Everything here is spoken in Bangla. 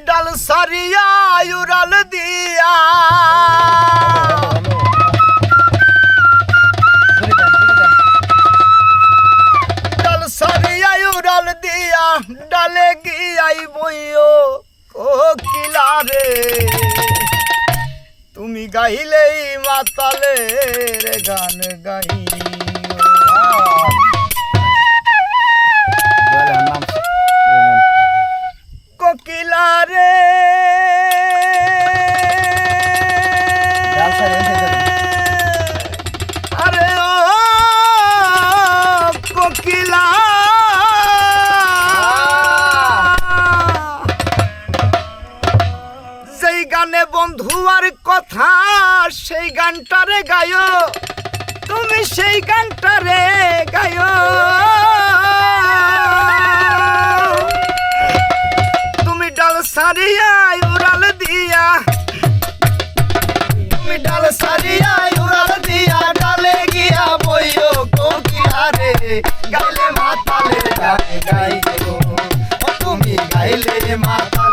ডাল সারিয়া উড়াল দিয়া ডাল সারিয়া উড়াল দিয়া ডালে গিয়াই বইও কোকিলা রে তুমি গাইলেই মাতালের গান গাইও কোকিলা রে আরে ও কোকিলা যেই গানে বন্ধু আর কথা সেই গানটারে গায়ো তুমি সেই গানটারে গায়ো তুমি ডাল সারিয়া উড়াল দিয়া তুমি ডাল সারিয়া উড়াল দিয়া ডালে গিয়া বইও কোকিলা রে গাইলে মাতালের গান গাইও তুমি গাইলে মাতাল